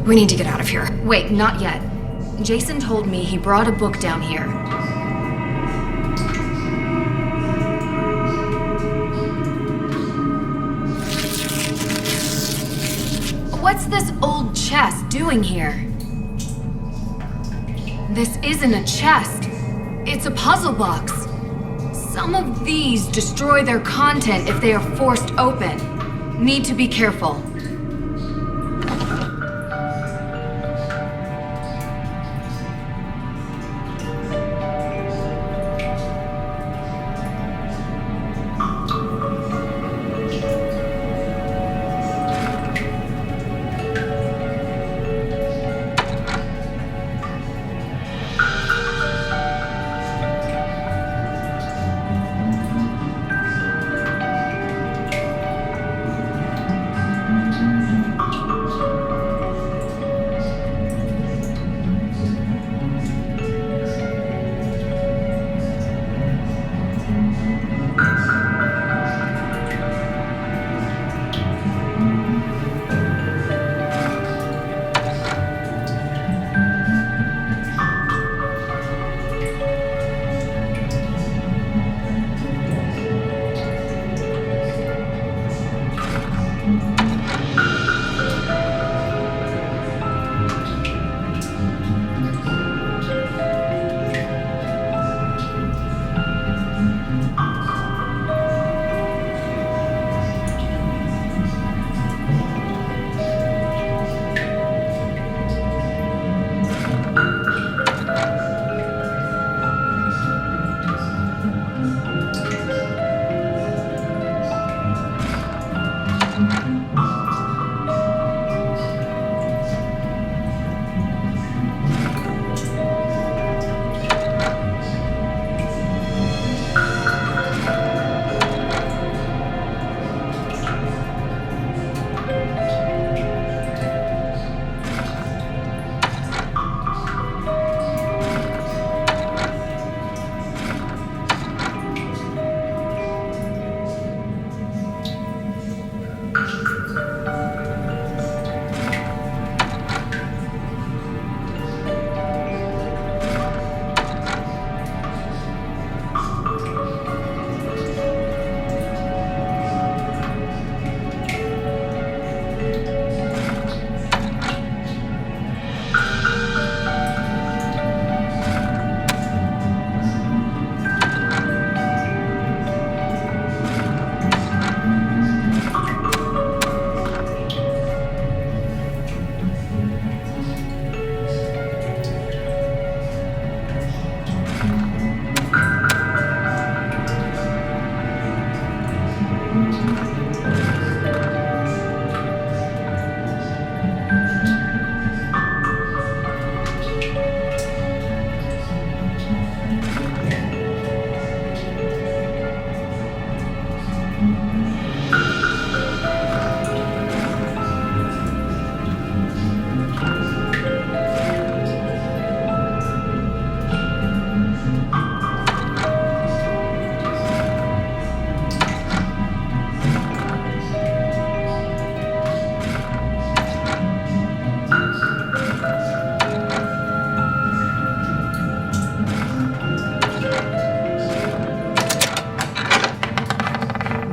We need to get out of here. Wait, not yet. Jason told me he brought a book down here. What's this old chest doing here? This isn't a chest. It's a puzzle box. Some of these destroy their content if they are forced open. Need to be careful.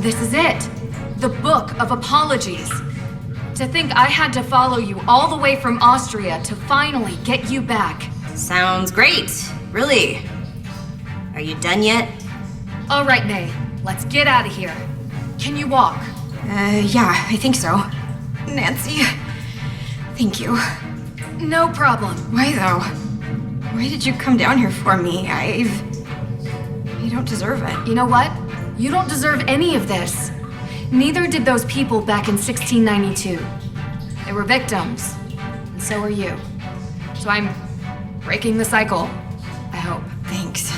This is it. The Book of Apologies. To think I had to follow you all the way from Austria to finally get you back. Sounds great. Really. Are you done yet? All right, May. Let's get out of here. Can you walk? Yeah, I think so. Nancy, thank you. No problem. Why, though? Why did you come down here for me? I don't deserve it. You know what? You don't deserve any of this. Neither did those people back in 1692. They were victims, and so are you. So I'm breaking the cycle, I hope. Thanks.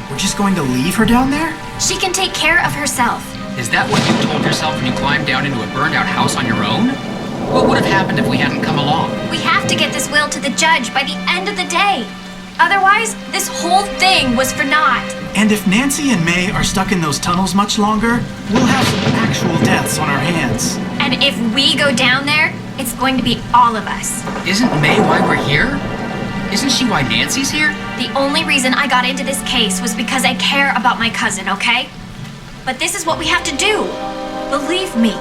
We're just going to leave her down there? She can take care of herself. Is that what you told yourself when you climbed down into a burned-out house on your own? What would have happened if we hadn't come along? We have to get this will to the judge by the end of the day. Otherwise, this whole thing was for naught. And if Nancy and May are stuck in those tunnels much longer, we'll have some actual deaths on our hands. And if we go down there, it's going to be all of us. Isn't May why we're here? Isn't she why Nancy's here? The only reason I got into this case was because I care about my cousin, okay? But this is what we have to do. Believe me,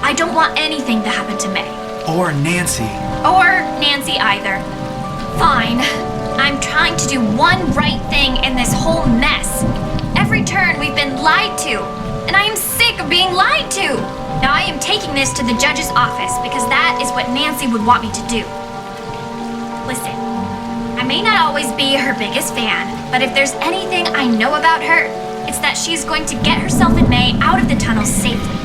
I don't want anything to happen to May. Or Nancy. Or Nancy either. Fine. I'm trying to do one right thing in this whole mess. Every turn we've been lied to, and I am sick of being lied to. Now I am taking this to the judge's office because that is what Nancy would want me to do. Listen, I may not always be her biggest fan, but if there's anything I know about her, it's that she's going to get herself and May out of the tunnels safely.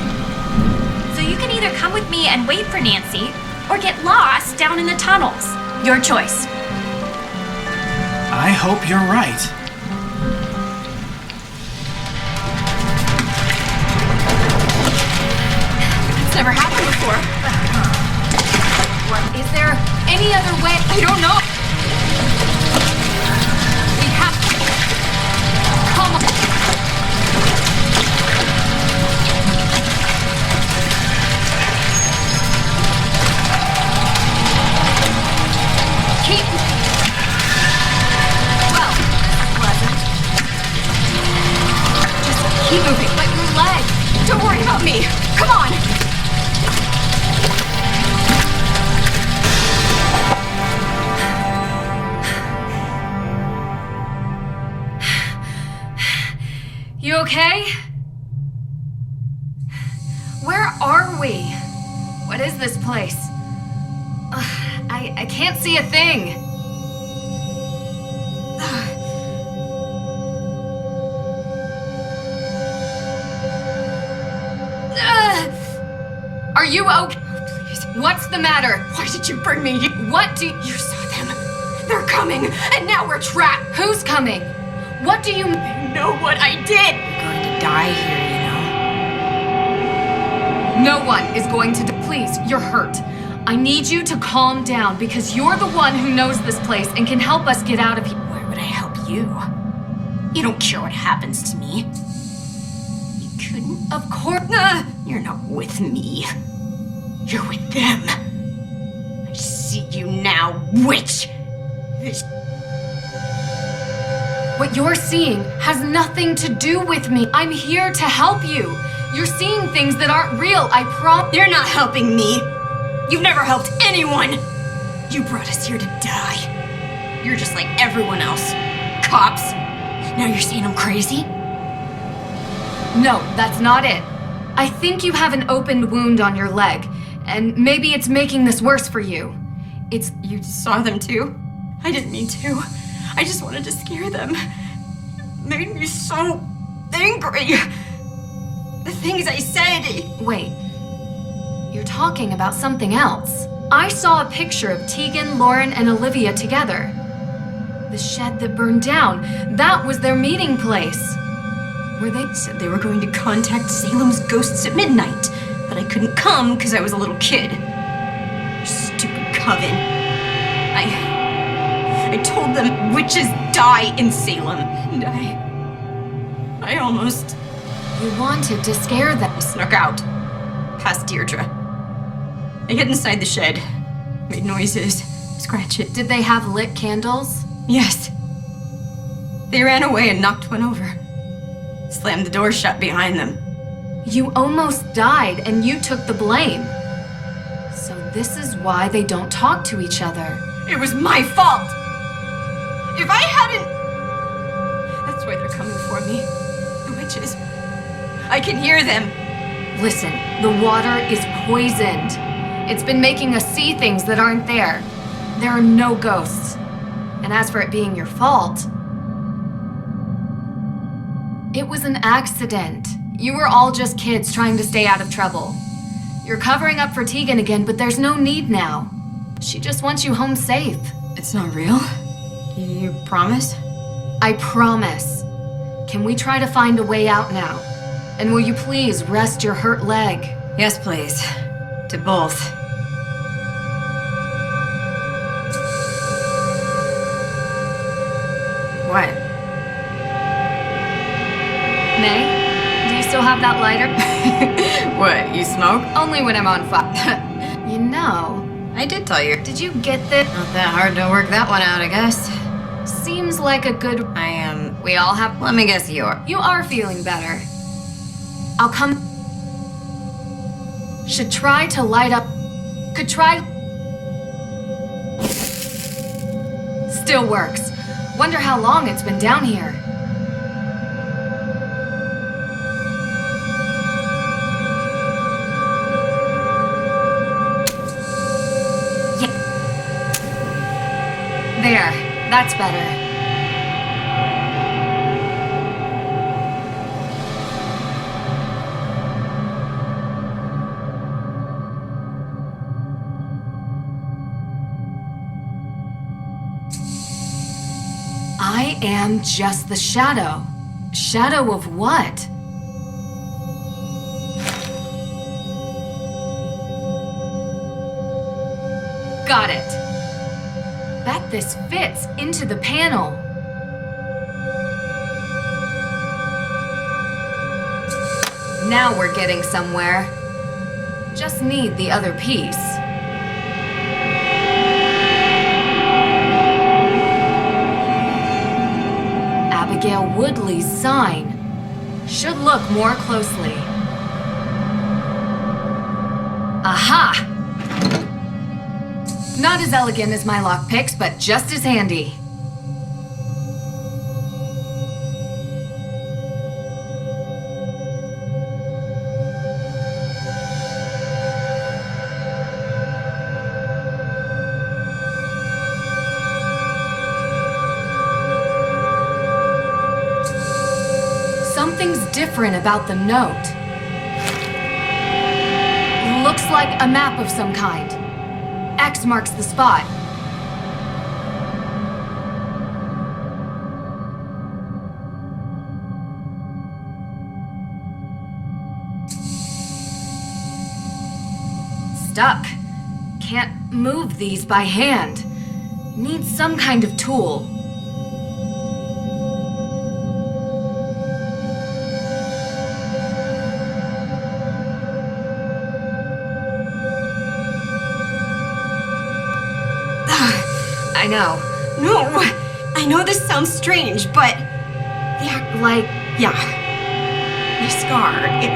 So you can either come with me and wait for Nancy, or get lost down in the tunnels. Your choice. I hope you're right. It's never happened before. What? Is there any other way? I don't know. We have to... Come on. Keep... Well, pleasant. Just keep moving. But your leg... Don't worry about me. Come on. You okay? Where are we? What is this place? I can't see a thing. Are you okay? Oh, please. What's the matter? Why did you bring me here? What do You saw them. They're coming, and now we're trapped. Who's coming? What do you mean? I know what I did. We're going to die here, No one is going to... Please, you're hurt. I need you to calm down because you're the one who knows this place and can help us get out of here. Why would I help you? You don't care what happens to me. You couldn't. Of course... You're not with me. You're with them. I see you now, witch. This... What you're seeing has nothing to do with me. I'm here to help you. You're seeing things that aren't real, I promise. You're not helping me. You've never helped anyone. You brought us here to die. You're just like everyone else. Cops. Now you're saying I'm crazy? No, that's not it. I think you have an opened wound on your leg, and maybe it's making this worse for you. It's... You saw them too? I didn't mean to. I just wanted to scare them. It made me so angry. The things I said. Wait. You're talking about something else. I saw a picture of Tegan, Lauren, and Olivia together. The shed that burned down, that was their meeting place. Where they said they were going to contact Salem's ghosts at midnight, but I couldn't come because I was a little kid. Stupid coven. I told them witches die in Salem, and I almost You wanted to scare them. snuck out past Deirdre. I hid inside the shed, made noises, scratch it. Did they have lit candles? Yes. They ran away and knocked one over. Slammed the door shut behind them. You almost died and you took the blame. So this is why they don't talk to each other. It was my fault! If I hadn't... That's why they're coming for me. The witches. I can hear them. Listen, the water is poisoned. It's been making us see things that aren't there. There are no ghosts. And as for it being your fault, it was an accident. You were all just kids trying to stay out of trouble. You're covering up for Tegan again, but there's no need now. She just wants you home safe. It's not real? You promise? I promise. Can we try to find a way out now? And will you please rest your hurt leg? Yes, please. To both. What? have that lighter? What, you smoke? Only when I'm on fire. You know, I did tell you. did you get this? Not that hard to work that one out, I guess. Seems like a good... I am. We all have... Let me guess, you are. You are feeling better. I'll come... Should try to light up... Could try... Still works. Wonder how long it's been down here. Yeah. There. That's better. I am just the shadow. Shadow of what? Got it. Bet this fits into the panel. Now we're getting somewhere. Just need the other piece. Abigail Woodley's sign. Should look more closely. Aha! Not as elegant as my lockpicks, but just as handy. Something's different about the note. Looks like a map of some kind. X marks the spot. Stuck. Can't move these by hand. Need some kind of tool. I know. No! I know this sounds strange, but... Yeah. My scar, it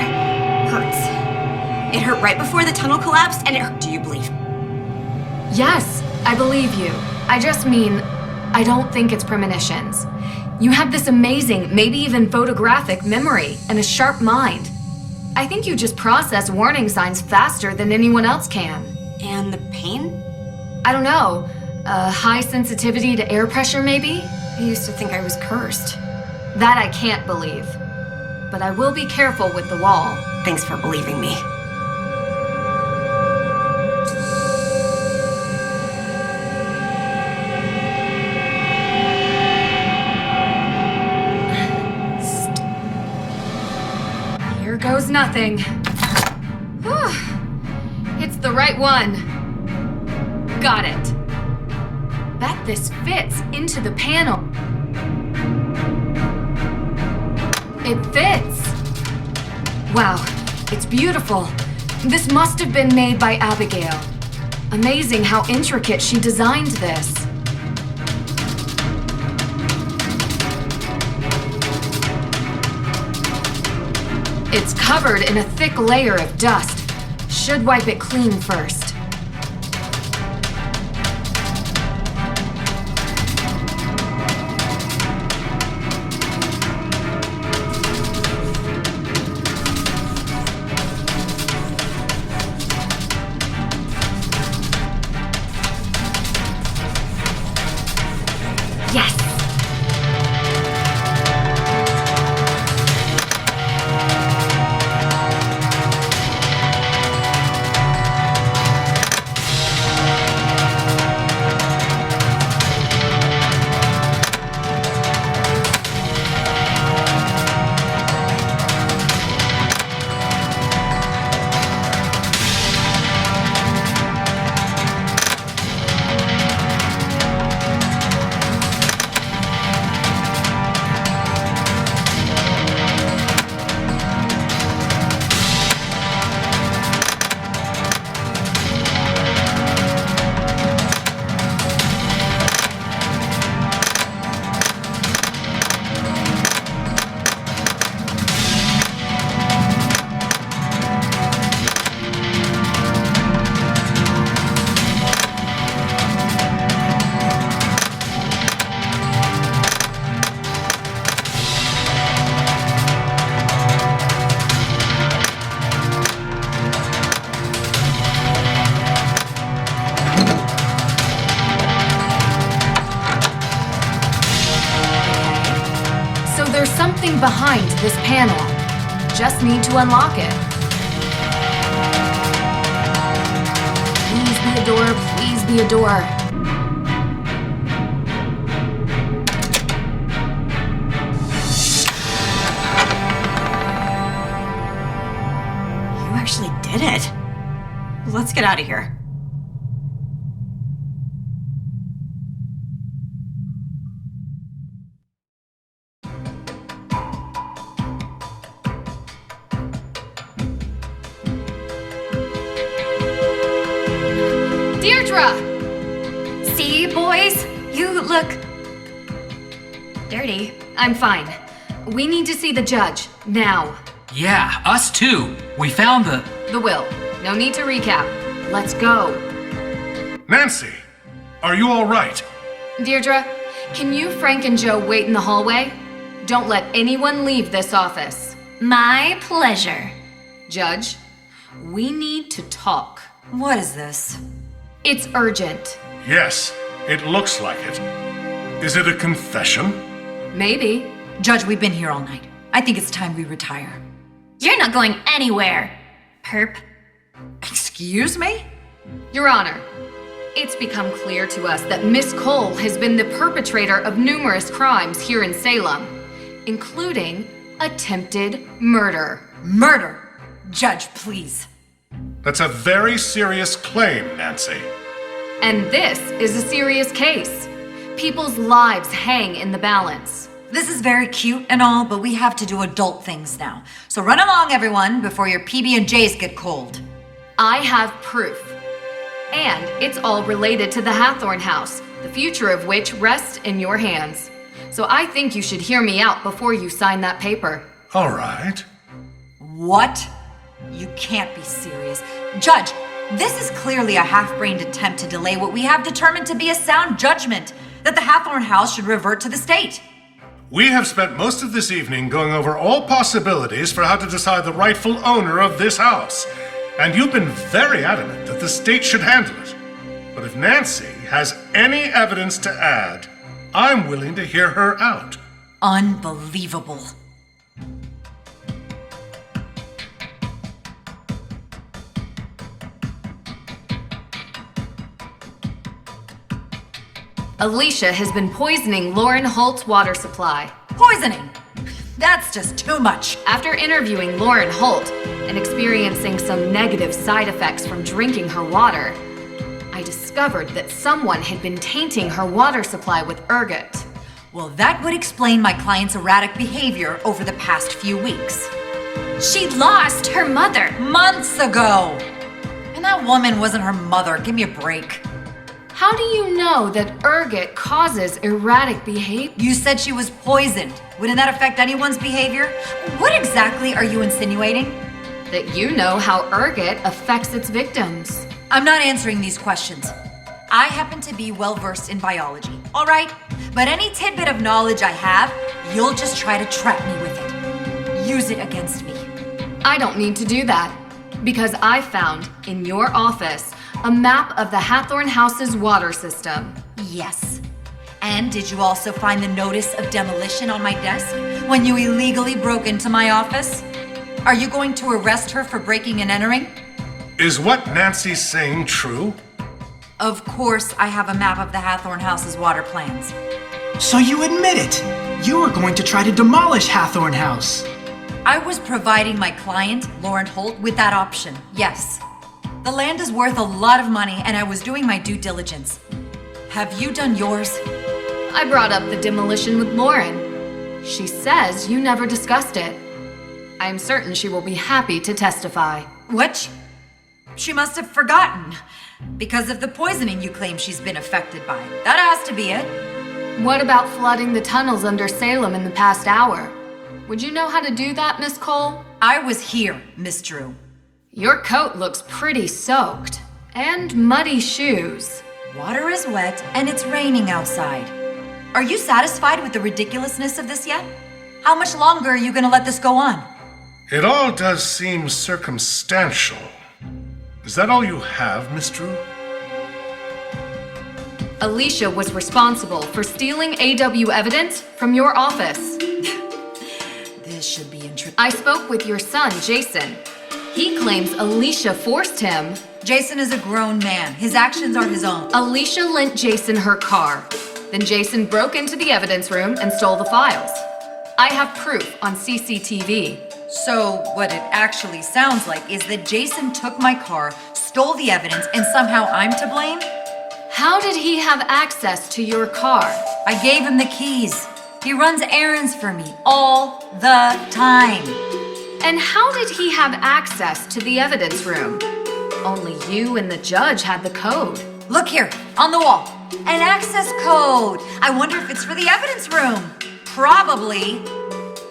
hurts. It hurt right before the tunnel collapsed, and it hurt. Do you believe? Yes, I believe you. I just mean, I don't think it's premonitions. You have this amazing, maybe even photographic memory and a sharp mind. I think you just process warning signs faster than anyone else can. And the pain? I don't know. High sensitivity to air pressure, maybe? I used to think I was cursed. That I can't believe. But I will be careful with the wall. Thanks for believing me. Here goes nothing. Whew. It's the right one. Got it. Bet this fits into the panel. It fits. Wow, it's beautiful. This must have been made by Abigail. Amazing how intricate she designed this. It's covered in a thick layer of dust. Should wipe it clean first. Yes! behind this panel. Just need to unlock it. Please be a door, please be a door. You actually did it. Let's get out of here. Deirdre! See, boys? You look dirty. I'm fine. We need to see the judge, now. Yeah, us too. We found the... The will. No need to recap. Let's go. Nancy, are you all right? Deirdre, can you, Frank, and Joe wait in the hallway? Don't let anyone leave this office. My pleasure. Judge, we need to talk. What is this? It's urgent. Yes, it looks like it. Is it a confession? Maybe. Judge, we've been here all night. I think it's time we retire. You're not going anywhere, perp. Excuse me? Your Honor, it's become clear to us that Miss Cole has been the perpetrator of numerous crimes here in Salem, including attempted murder. Murder! Judge, please. That's a very serious claim, Nancy. And this is a serious case. People's lives hang in the balance. This is very cute and all, but we have to do adult things now. So run along, everyone, before your PB&Js get cold. I have proof. And it's all related to the Hathorne House, the future of which rests in your hands. So I think you should hear me out before you sign that paper. All right. What? You can't be serious. Judge, this is clearly a half-brained attempt to delay what we have determined to be a sound judgment, that the Hathorne House should revert to the state. We have spent most of this evening going over all possibilities for how to decide the rightful owner of this house. And you've been very adamant that the state should handle it. But if Nancy has any evidence to add, I'm willing to hear her out. Unbelievable. Alicia has been poisoning Lauren Holt's water supply. Poisoning! That's just too much. After interviewing Lauren Holt and experiencing some negative side effects from drinking her water, I discovered that someone had been tainting her water supply with ergot. Well, that would explain my client's erratic behavior over the past few weeks. She lost her mother. Months ago! And that woman wasn't her mother. Give me a break. How do you know that ergot causes erratic behavior? You said she was poisoned. Wouldn't that affect anyone's behavior? What exactly are you insinuating? That you know how ergot affects its victims. I'm not answering these questions. I happen to be well-versed in biology, all right? But any tidbit of knowledge I have, you'll just try to trap me with it. Use it against me. I don't need to do that, because I found in your office a map of the Hathorne House's water system. Yes. And did you also find the notice of demolition on my desk when you illegally broke into my office? Are you going to arrest her for breaking and entering? Is what Nancy's saying true? Of course, I have a map of the Hathorne House's water plans. So you admit it! You were going to try to demolish Hathorne House! I was providing my client, Lauren Holt, with that option, yes. The land is worth a lot of money, and I was doing my due diligence. Have you done yours? I brought up the demolition with Lauren. She says you never discussed it. I'm certain she will be happy to testify. What? She must have forgotten. Because of the poisoning you claim she's been affected by. That has to be it. What about flooding the tunnels under Salem in the past hour? Would you know how to do that, Miss Cole? I was here, Miss Drew. Your coat looks pretty soaked. And muddy shoes. Water is wet, and it's raining outside. Are you satisfied with the ridiculousness of this yet? How much longer are you gonna let this go on? It all does seem circumstantial. Is that all you have, Miss Drew? Alicia was responsible for stealing AW evidence from your office. this should be interesting. I spoke with your son, Jason. He claims Alicia forced him. Jason is a grown man. His actions are his own. Alicia lent Jason her car. Then Jason broke into the evidence room and stole the files. I have proof on CCTV. So what it actually sounds like is that Jason took my car, stole the evidence, and somehow I'm to blame? How did he have access to your car? I gave him the keys. He runs errands for me all the time. And how did he have access to the evidence room? Only you and the judge had the code. Look here, on the wall. An access code. I wonder if it's for the evidence room. Probably.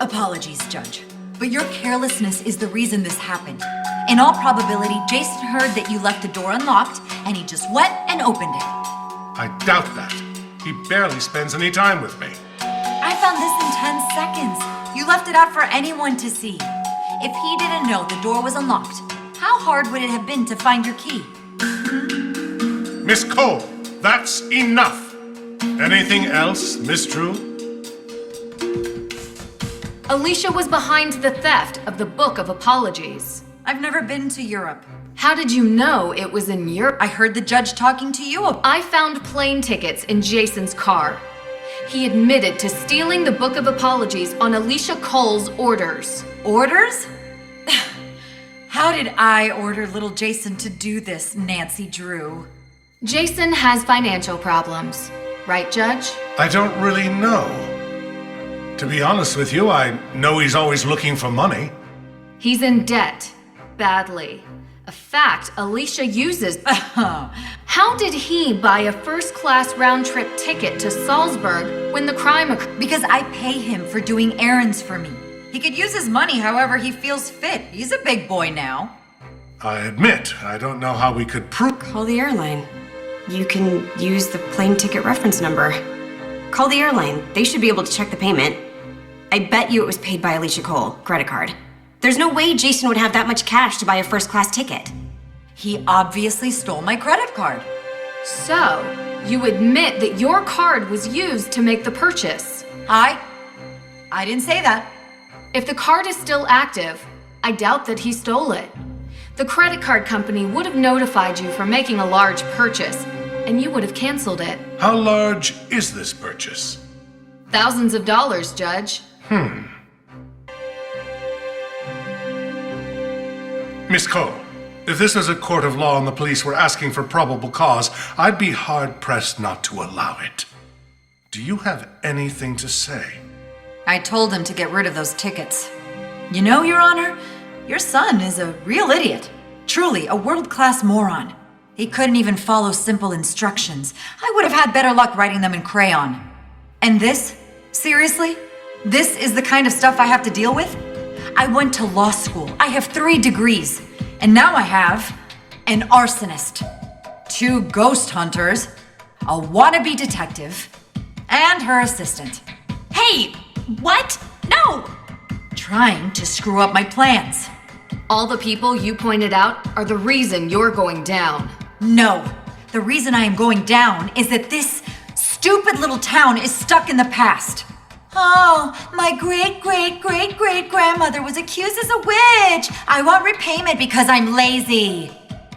Apologies, Judge. But your carelessness is the reason this happened. In all probability, Jason heard that you left the door unlocked, and he just went and opened it. I doubt that. He barely spends any time with me. I found this in 10 seconds. You left it out for anyone to see. If he didn't know the door was unlocked, how hard would it have been to find your key? Miss Cole, that's enough. Anything else, Miss Drew? Alicia was behind the theft of the Book of Apologies. I've never been to Europe. How did you know it was in Europe? I heard the judge talking to you about... I found plane tickets in Jason's car. He admitted to stealing the Book of Apologies on Alicia Cole's orders. Orders? How did I order little Jason to do this, Nancy Drew? Jason has financial problems. Right, Judge? I don't really know. To be honest with you, I know he's always looking for money. He's in debt. Badly. A fact Alicia uses. How did he buy a first-class round-trip ticket to Salzburg when the crime occurred? Because I pay him for doing errands for me. He could use his money however he feels fit. He's a big boy now. I admit, I don't know how we could prove... Call the airline. You can use the plane ticket reference number. Call the airline. They should be able to check the payment. I bet you it was paid by Alicia Cole, credit card. There's no way Jason would have that much cash to buy a first-class ticket. He obviously stole my credit card. So, you admit that your card was used to make the purchase. I didn't say that. If the card is still active, I doubt that he stole it. The credit card company would have notified you for making a large purchase, and you would have canceled it. How large is this purchase? Thousands of dollars, Judge. Miss Cole, if this was a court of law and the police were asking for probable cause, I'd be hard-pressed not to allow it. Do you have anything to say? I told him to get rid of those tickets. You know, Your Honor, your son is a real idiot. Truly, a world-class moron. He couldn't even follow simple instructions. I would have had better luck writing them in crayon. And this? Seriously? This is the kind of stuff I have to deal with? I went to law school. I have 3 degrees. And now I have an arsonist, 2 ghost hunters, a wannabe detective, and her assistant. Hey, what? No! Trying to screw up my plans. All the people you pointed out are the reason you're going down. No, the reason I am going down is that this stupid little town is stuck in the past. Oh, my great-great-great-great-grandmother was accused as a witch. I want repayment because I'm lazy.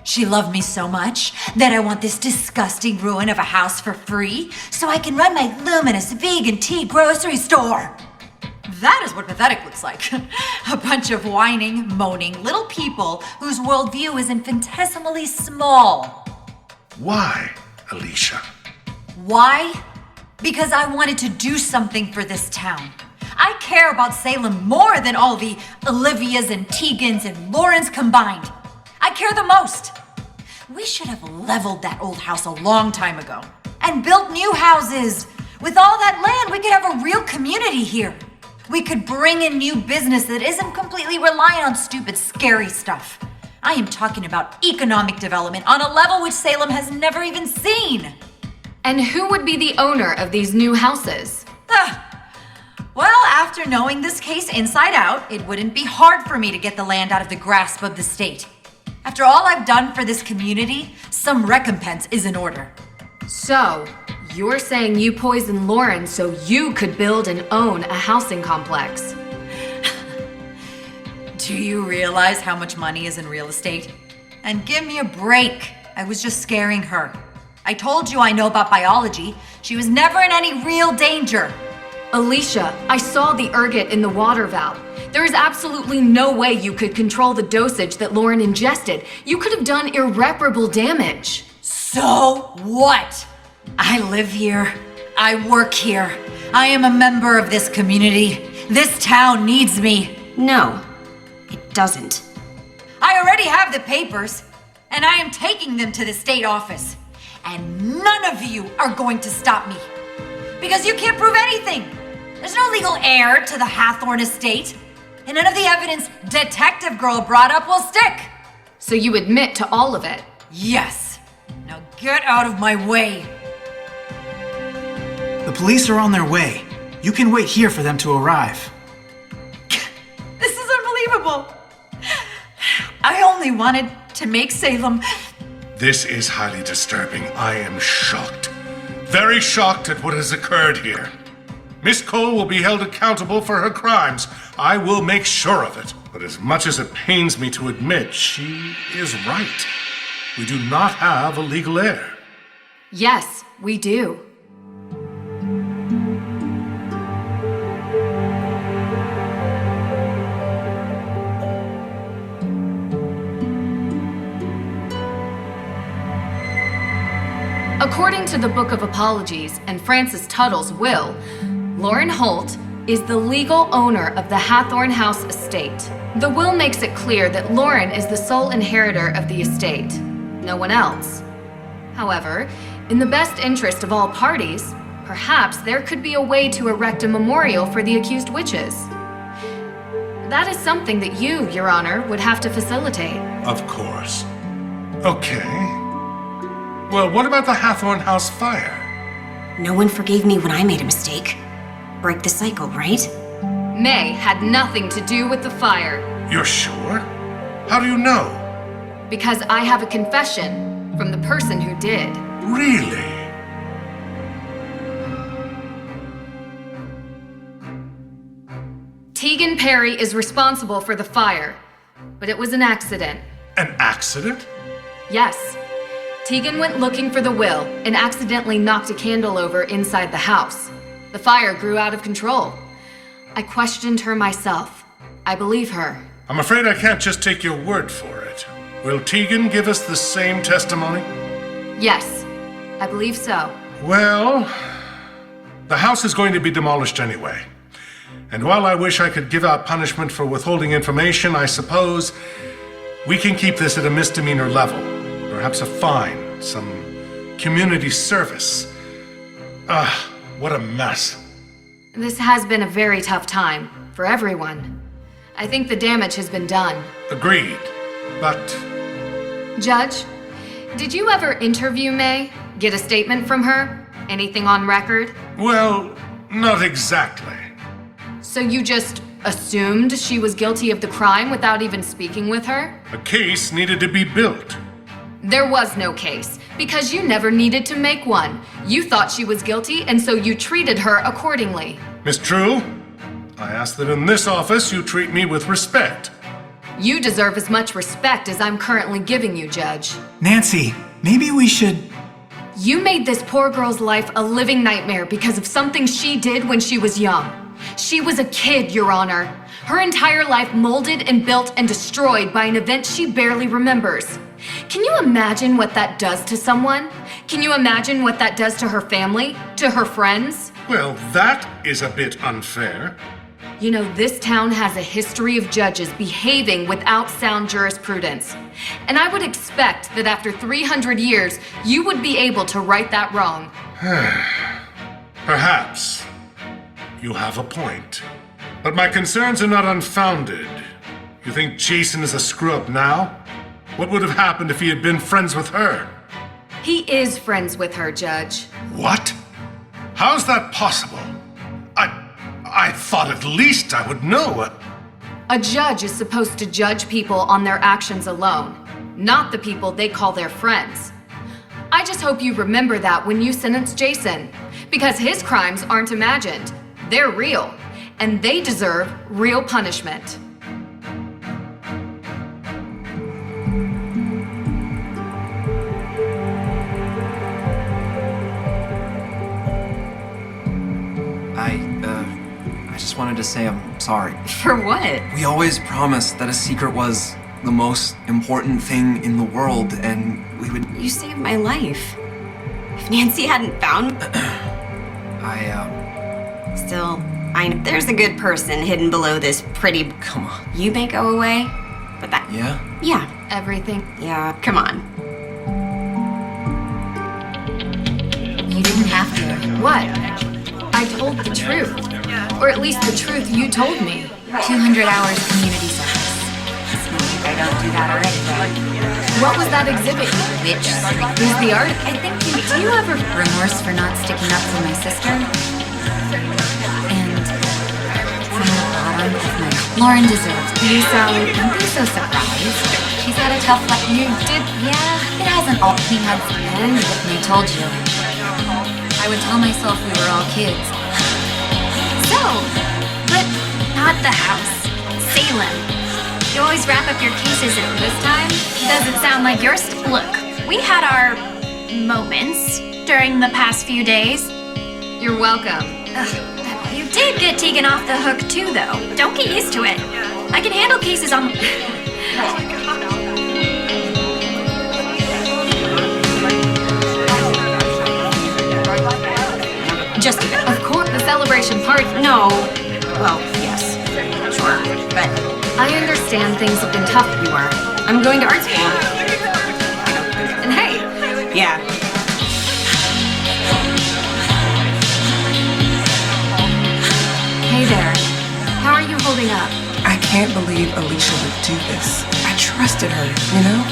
She loved me so much that I want this disgusting ruin of a house for free so I can run my luminous vegan tea grocery store. That is what pathetic looks like. A bunch of whining, moaning little people whose worldview is infinitesimally small. Why, Alicia? Why? Because I wanted to do something for this town. I care about Salem more than all the Olivias and Tegans and Laurens combined. I care the most. We should have leveled that old house a long time ago and built new houses. With all that land, we could have a real community here. We could bring in new business that isn't completely reliant on stupid, scary stuff. I am talking about economic development on a level which Salem has never even seen. And who would be the owner of these new houses? Well, after knowing this case inside out, it wouldn't be hard for me to get the land out of the grasp of the state. After all I've done for this community, some recompense is in order. So, you're saying you poisoned Lauren so you could build and own a housing complex? Do you realize how much money is in real estate? And give me a break. I was just scaring her. I told you I know about biology. She was never in any real danger. Alicia, I saw the ergot in the water valve. There is absolutely no way you could control the dosage that Lauren ingested. You could have done irreparable damage. So what? I live here. I work here. I am a member of this community. This town needs me. No, it doesn't. I already have the papers, and I am taking them to the state office. And none of you are going to stop me. Because you can't prove anything. There's no legal heir to the Hathorne estate. And none of the evidence Detective Girl brought up will stick. So you admit to all of it? Yes. Now get out of my way. The police are on their way. You can wait here for them to arrive. This is unbelievable. I only wanted to make Salem. This is highly disturbing. I am shocked. Very shocked at what has occurred here. Miss Cole will be held accountable for her crimes. I will make sure of it. But as much as it pains me to admit, she is right. We do not have a legal heir. Yes, we do. According to the Book of Apologies and Francis Tuttle's will, Lauren Holt is the legal owner of the Hathorne House estate. The will makes it clear that Lauren is the sole inheritor of the estate, no one else. However, in the best interest of all parties, perhaps there could be a way to erect a memorial for the accused witches. That is something that you, Your Honor, would have to facilitate. Of course. Okay. Well, what about the Hathorne House fire? No one forgave me when I made a mistake. Break the cycle, right? May had nothing to do with the fire. You're sure? How do you know? Because I have a confession from the person who did. Really? Tegan Perry is responsible for the fire, but it was an accident. An accident? Yes. Tegan went looking for the will and accidentally knocked a candle over inside the house. The fire grew out of control. I questioned her myself. I believe her. I'm afraid I can't just take your word for it. Will Tegan give us the same testimony? Yes, I believe so. Well, the house is going to be demolished anyway. And while I wish I could give out punishment for withholding information, I suppose we can keep this at a misdemeanor level. Perhaps a fine, some community service. What a mess. This has been a very tough time for everyone. I think the damage has been done. Agreed. But Judge, did you ever interview May? Get a statement from her? Anything on record? well, not exactly. So you just assumed she was guilty of the crime without even speaking with her? A case needed to be built. There was no case, because you never needed to make one. You thought she was guilty, and so you treated her accordingly. Miss True, I ask that in this office you treat me with respect. You deserve as much respect as I'm currently giving you, Judge. Nancy, maybe we should... You made this poor girl's life a living nightmare because of something she did when she was young. She was a kid, Your Honor. Her entire life molded and built and destroyed by an event she barely remembers. Can you imagine what that does to someone? Can you imagine what that does to her family, to her friends? Well, that is a bit unfair. You know, this town has a history of judges behaving without sound jurisprudence. And I would expect that after 300 years, you would be able to right that wrong. Perhaps. You have a point. But my concerns are not unfounded. You think Jason is a screw-up now? What would have happened if he had been friends with her? He is friends with her, Judge. What? How's that possible? I thought at least I would know. A judge is supposed to judge people on their actions alone, not the people they call their friends. I just hope you remember that when you sentence Jason, because his crimes aren't imagined. They're real, and they deserve real punishment. just wanted to say I'm sorry. For what? We always promised that a secret was the most important thing in the world, and we would... You saved my life. If Nancy hadn't found... Still, I know there's a good person hidden below this pretty... Come on. You may go away, but that... Yeah? Yeah. Everything. Yeah, come on. You didn't have to. What? I told the truth. Or at least the truth you told me. 200 hours community service. It's not like I don't do that already, right? What was that exhibit? Which Who's the art? I think do you ever remorse for not sticking up for my sister? And from the bottom of my Lauren deserves. You sound... Don't be so surprised. She's had a tough life. You did... Yeah, it hasn't all we had and I told you. I would tell myself we were all kids. So, but not the house. Salem. You always wrap up your cases at this time. Doesn't sound like yours. Look, we had our moments during the past few days. You're welcome. You did get Tegan off the hook too, though. Don't get used to it. I can handle cases on... Just a bit. Of course, the celebration party. No. Well, yes. Sure. But I understand things have been tough. You are. I'm going to art school. And hey, Yeah. hey there. How are you holding up? I can't believe Alicia would do this. I trusted her, you know?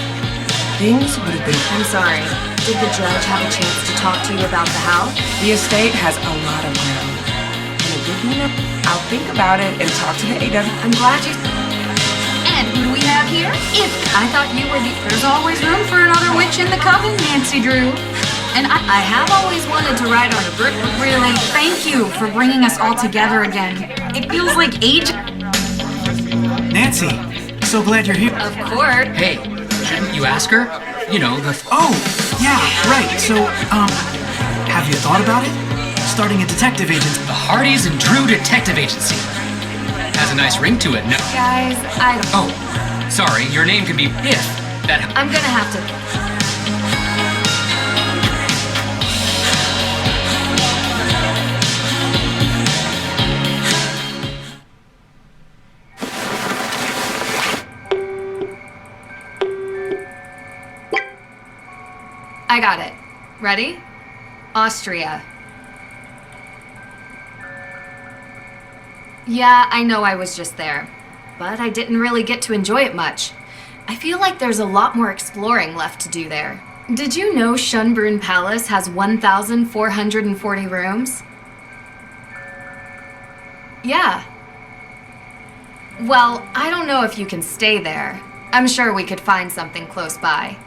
Things would have been... I'm sorry. Did the judge have a chance to talk to you about the house? The estate has a lot of ground. And a good minute, I'll think about it and talk to the AW. I'm glad you... And who do we have here? If I thought you were the... There's always room for another witch in the coven, Nancy Drew. And I have always wanted to ride on a brick. Really, thank you for bringing us all together again. It feels like age... Nancy, so glad you're here. Of course. Hey, shouldn't you ask her? You know, the... Oh, yeah, right. So, have you thought about it? Starting a detective agency. The Hardys and Drew Detective Agency. Has a nice ring to it, no? Guys, Oh, sorry, your name could be If. That... I'm gonna have to... I got it. Ready? Austria. Yeah, I know I was just there, but I didn't really get to enjoy it much. I feel like there's a lot more exploring left to do there. Did you know Schönbrunn Palace has 1,440 rooms? Yeah. Well, I don't know if you can stay there. I'm sure we could find something close by.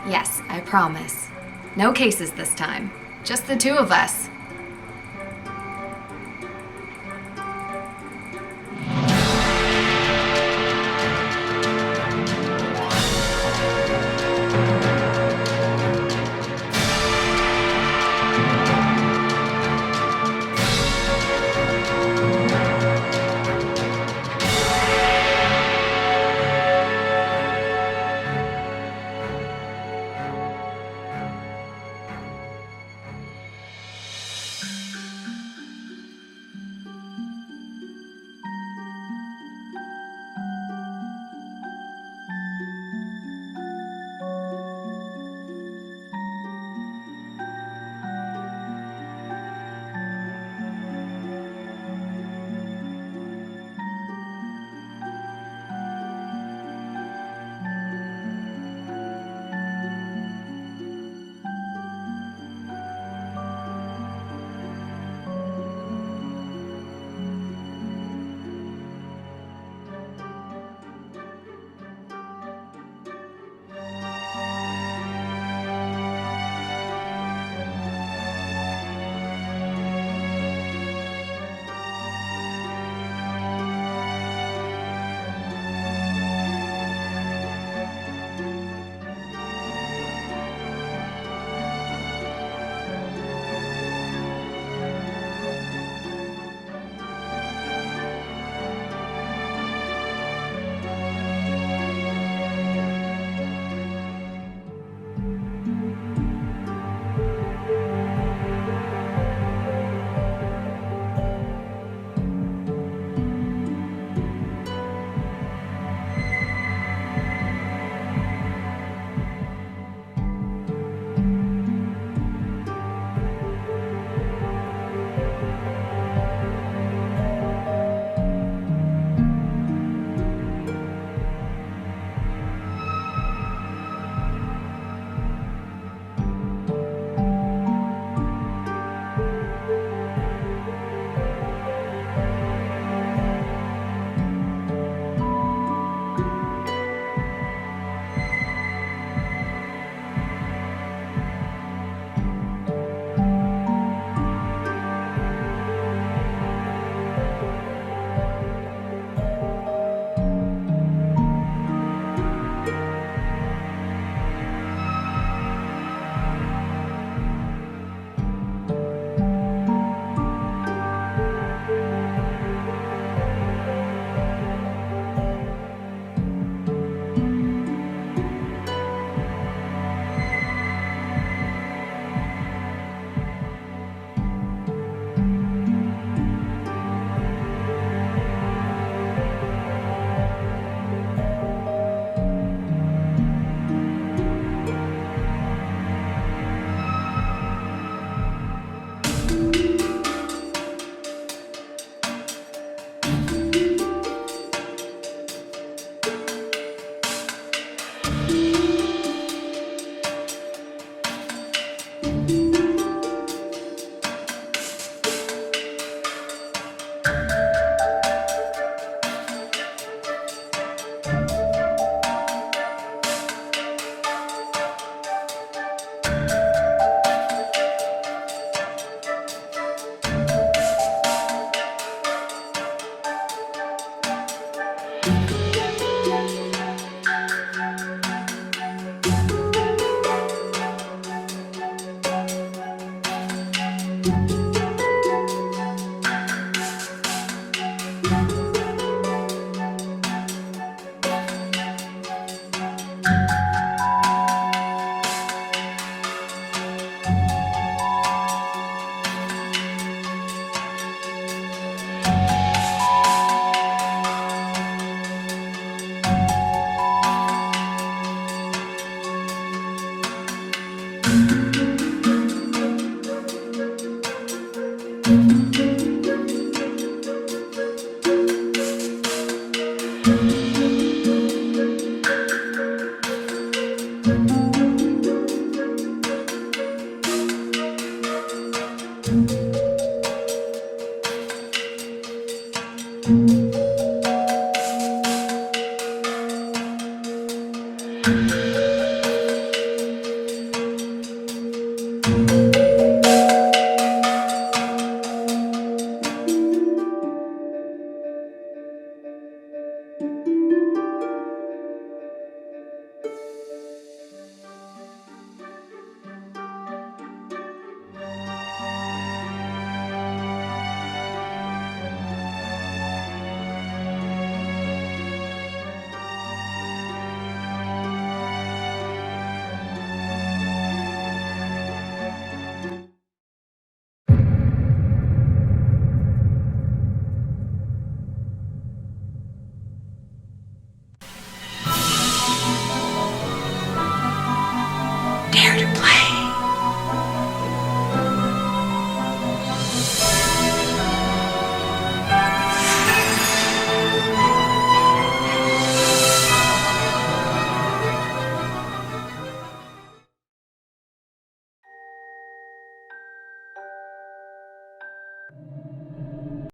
Yes, I promise. No cases this time. Just the two of us. you.